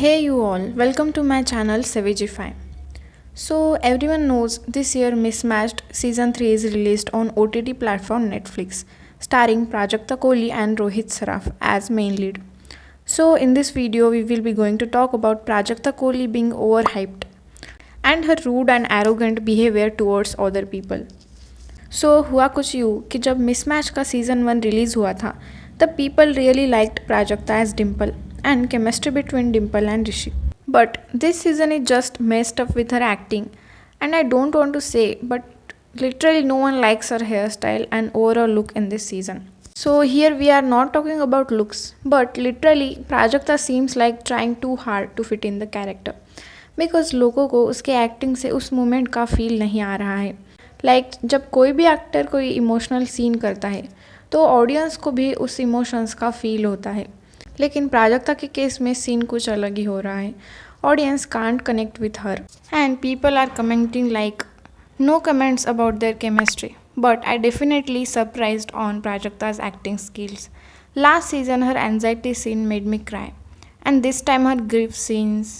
Hey you all, welcome to my channel Savagify. So everyone knows this year Mismatched season 3 is released on OTT platform Netflix, starring Prajakta Kohli and Rohit Saraf as main lead. So in this video we will be going to talk about Prajakta Kohli being overhyped and her rude and arrogant behavior towards other people. सो हुआ कुछ यूँ कि जब mismatch का season 1 release हुआ था the people really liked Prajakta as Dimple and chemistry between Dimple and Rishi. But this season is just messed up with her acting, and I don't want to say, but literally no one likes her hairstyle and overall look in this season. So here we are not talking about looks, but literally Prajakta seems like trying too hard to fit in the character. Because लोगों को उसके acting से उस moment का feel नहीं आ रहा है. जब कोई भी एक्टर कोई इमोशनल सीन करता है तो ऑडियंस को भी उस इमोशंस का फील होता है. लेकिन प्राजक्ता के केस में सीन कुछ अलग ही हो रहा है. Audience can't connect with her and people are commenting like no comments about their chemistry. But I definitely surprised on Prajakta's acting skills. Last season her anxiety scene made me cry, and this time her grief scenes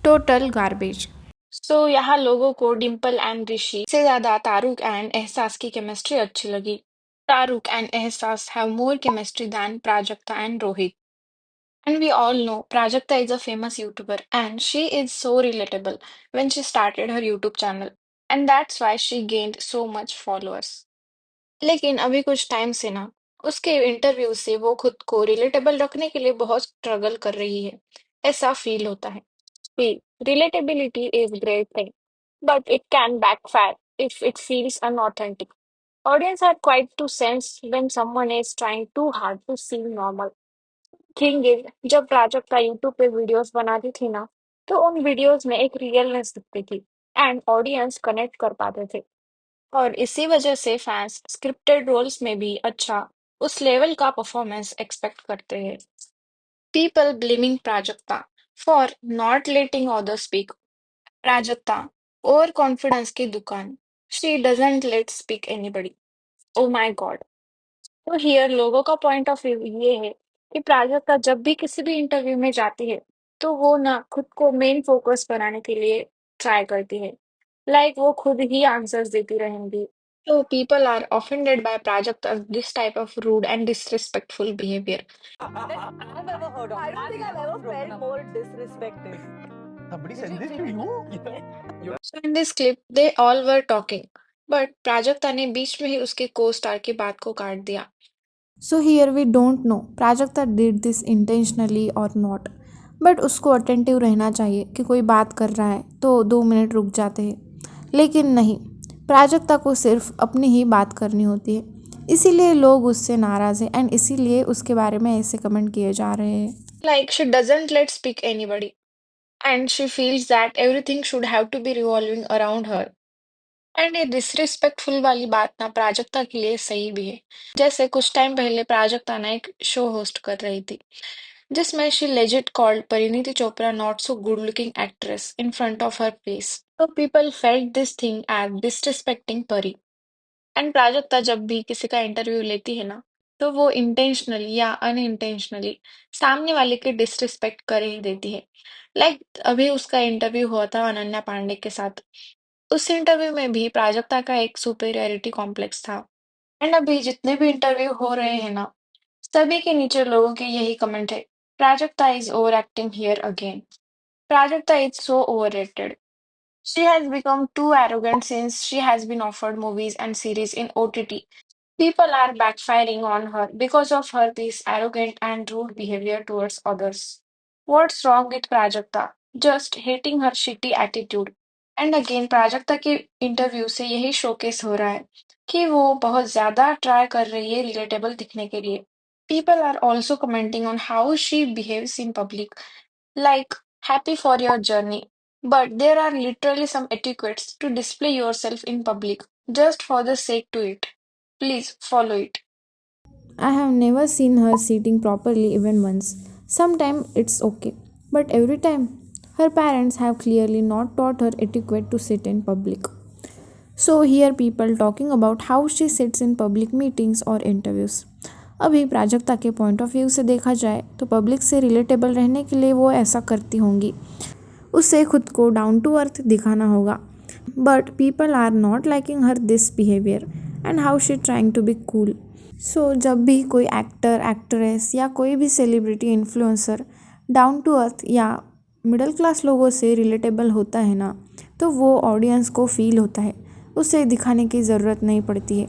total garbage. So यहाँ लोगों को Dimple and ऋषि से ज्यादा तारुक and एहसास की chemistry अच्छी लगी. Taruk and Ehsaas have more chemistry than Prajakta and Rohit. And we all know Prajakta is a famous YouTuber and she is so relatable when she started her YouTube channel. And that's why she gained so much followers. लेकिन अभी कुछ time से ना उसके interview से वो खुद को रिलेटेबल रखने के लिए बहुत स्ट्रगल कर रही है. ऐसा फील होता है. See, relatability is great thing, but it can backfire if it feels unauthentic. Audience are quite to sense when someone is trying too hard to seem normal. Thing is, जब Prajakta YouTube पे videos बनाती थी ना, तो उन videos में एक realness दिखती थी एंड ऑडियंस कनेक्ट कर पाते थे. और इसी वजह से फैंस स्क्रिप्टेड रोल्स में भी अच्छा उस लेवल का परफॉर्मेंस एक्सपेक्ट करते हैं. People blaming Prajakta for not letting others speak. Prajakta over confidence की दुकान. She doesn't late speak anybody. Oh my God. तो हियर लोगों का पॉइंट ऑफ व्यू ये है कि प्राजक्ता जब भी किसी भी इंटरव्यू में जाती है तो वो ना खुद को मेन फोकस बनाने के लिए ट्राई करती है. वो खुद ही आंसर्स देती रहेंगी. So people are offended by Prajakta's this type of rude and disrespectful behavior. I've ever heard of. I don't think I've ever felt more disrespected. Somebody sent this to you? So in this clip, they all were talking, but Prajakta ने बीच में ही उसके co-star की बात को काट दिया. So here we don't know Prajakta did this intentionally or not. But उसको attentive रहना चाहिए कि कोई बात कर रहा है तो 2 मिनट रुक जाते हैं. लेकिन नहीं, प्राजक्ता को सिर्फ अपनी ही बात करनी होती है. इसीलिए लोग उससे नाराज़ हैं एंड इसीलिए उसके बारे में ऐसे कमेंट किए जा रहे हैं. She doesn't let speak anybody. And she feels that everything should have to be revolving around her. And ये डिसरिस्पेक्टफुल वाली बात ना प्राजक्ता के लिए सही भी है. जैसे कुछ टाइम पहले प्राजक्ता ना एक शो होस्ट कर रही थी जिसमें she legit called Parineeti Chopra not so good looking actress in front of her face. तो people felt this thing as disrespecting Pari. And Prajakta जब भी किसी का इंटरव्यू लेती है ना तो वो इंटेंशनली या अनइंटेंशनली सामने वाले की डिसरिस्पेक्ट कर ही देती है. अभी उसका इंटरव्यू हुआ था अनन्या पांडे के साथ. उस इंटरव्यू में भी प्राजक्ता का एक सुपेरियरिटी कॉम्प्लेक्स था. एंड अभी जितने भी इंटरव्यू हो रहे हैं ना सभी के नीचे लोगों के यही कमेंट है. Prajakta is over acting here again. Prajakta is so overrated. She has become too arrogant since she has been offered movies and series in OTT. People are backfiring on her because of her this arrogant and rude behavior towards others. What's wrong with Prajakta? Just hating her shitty attitude. And again Prajakta के interview से यही showcase हो रहा है कि वो बहुत ज्यादा ट्राई कर रही है रिलेटेबल दिखने के लिए. People are also commenting on how she behaves in public, like happy for your journey. But there are literally some etiquettes to display yourself in public just for the sake to it. Please follow it. I have never seen her sitting properly even once. Sometimes it's okay, but every time her parents have clearly not taught her etiquette to sit in public. So here people talking about how she sits in public meetings or interviews. अभी प्राजक्ता के point of view से देखा जाए तो public से relatable रहने के लिए वो ऐसा करती होंगी, उसे खुद को डाउन टू अर्थ दिखाना होगा। But people are not liking her this behaviour and how she trying to be cool. So जब भी कोई एक्टर, एक्ट्रेस या कोई भी celebrity, influencer down to earth या मिडिल क्लास लोगों से रिलेटेबल होता है ना, तो वो ऑडियंस को फील होता है, उसे दिखाने की ज़रूरत नहीं पड़ती है।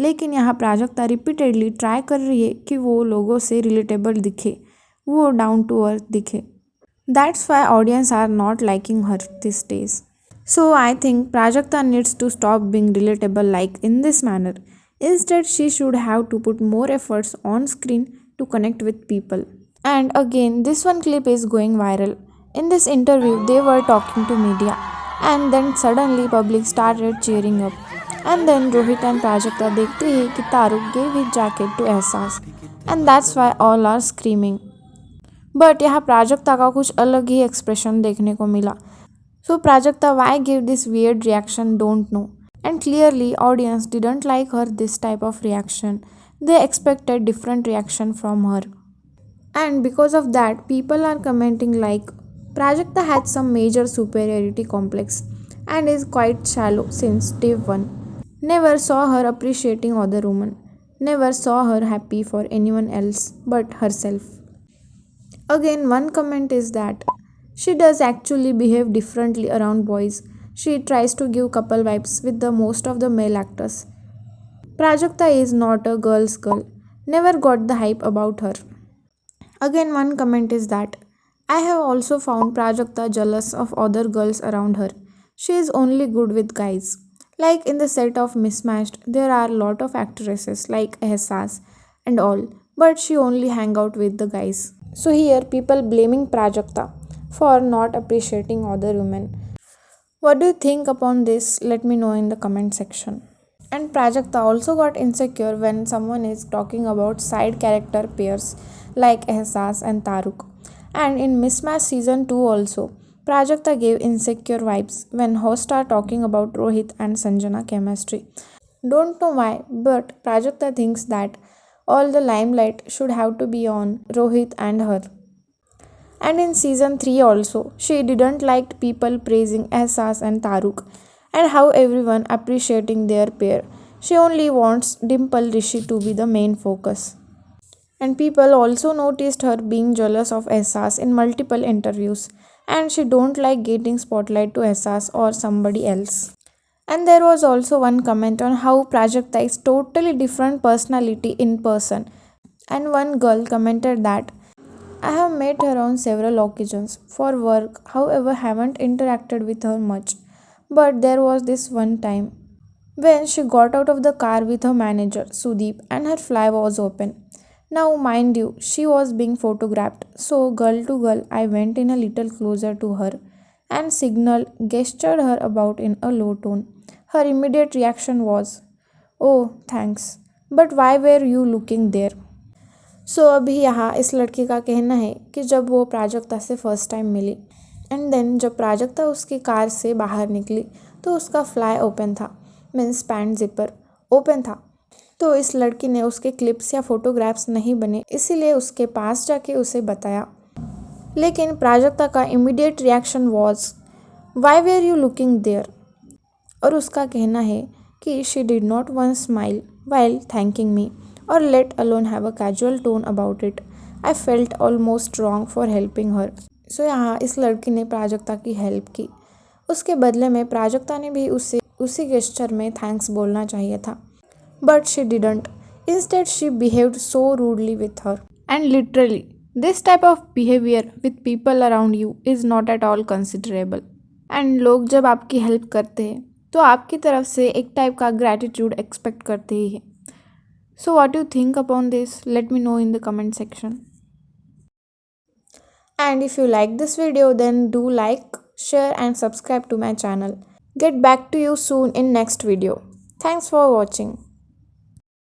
लेकिन यहाँ प्राजक्ता रिपीटेडली ट्राई कर रही है कि वो लोगों से रिलेटेबल दिखे, वो डाउन टू अर्थ दिखे। That's why audience are not liking her this days. So I think Prajakta needs to stop being relatable like in this manner. Instead, she should have to put more efforts on screen to connect with people. And again, this one clip is going viral. In this interview, they were talking to media, and then suddenly public started cheering up. And then Rohit and Prajakta देखते ही कि तारुक gave his jacket to एहसास, and that's why all are screaming. But यहाँ प्राजक्ता का कुछ अलग ही expression देखने को मिला. So Prajakta why gave this weird reaction don't know. And clearly audience didn't like her this type of reaction. They expected different reaction from her. And because of that people are commenting like Prajakta had some major superiority complex and is quite shallow since day one. Never saw her appreciating other women. Never saw her happy for anyone else but herself. Again one comment is that she does actually behave differently around boys. She tries to give couple vibes with the most of the male actors. Prajakta is not a girl's girl. Never got the hype about her. Again one comment is that I have also found Prajakta jealous of other girls around her. She is only good with guys. Like in the set of Mismatched, there are a lot of actresses like Ehsas and all, but she only hang out with the guys. So here people blaming Prajakta for not appreciating other women. What do you think upon this? Let me know in the comment section. And Prajakta also got insecure when someone is talking about side character pairs like Ehsas and Taruk. And in Mismatch season 2 also, Prajakta gave insecure vibes when hosts are talking about Rohit and Sanjana chemistry. Don't know why, but Prajakta thinks that all the limelight should have to be on Rohit and her. And in season 3 also, she didn't like people praising Ehsas and Taruk and how everyone appreciating their pair. She only wants Dimple Rishi to be the main focus. And people also noticed her being jealous of Ehsas in multiple interviews, and she don't like getting spotlight to Ehsas or somebody else. And there was also one comment on how Prajakta is totally different personality in person. And one girl commented that I have met her on several occasions for work, however, haven't interacted with her much. But there was this one time when she got out of the car with her manager, Sudeep, and her fly was open. Now, mind you, she was being photographed, so girl to girl, I went in a little closer to her and signaled, gestured her about in a low tone. Her immediate reaction was, Oh, thanks. But why were you looking there? सो अभी यहाँ इस लड़की का कहना है कि जब वो प्राजक्ता से फ़र्स्ट टाइम मिली एंड देन जब प्राजक्ता उसकी कार से बाहर निकली तो उसका फ्लाई ओपन था, मीन्स पैंट जिपर ओपन था। तो इस लड़की ने उसके क्लिप्स या फोटोग्राफ्स नहीं बने, इसीलिए उसके पास जाके उसे बताया। लेकिन प्राजक्ता का immediate reaction was why were you looking there, और उसका कहना है कि she did not one smile while thanking me or let alone have a casual tone about it. I felt almost wrong for helping her. So यहाँ इस लड़की ने प्राजक्ता की हेल्प की, उसके बदले में प्राजक्ता ने भी उसे उसी गेस्चर में थैंक्स बोलना चाहिए था, but she didn't. Instead she behaved so rudely with her. And literally, this type of behavior with people around you is not at all considerable. And लोग जब आपकी हेल्प करते हैं तो आपकी तरफ से एक टाइप का ग्रैटिट्यूड एक्सपेक्ट करते ही है. So what do you think upon this? Let me know in the comment section. And if you like this video, then do like, share and subscribe to my channel. Get back to you soon in next video. Thanks for watching.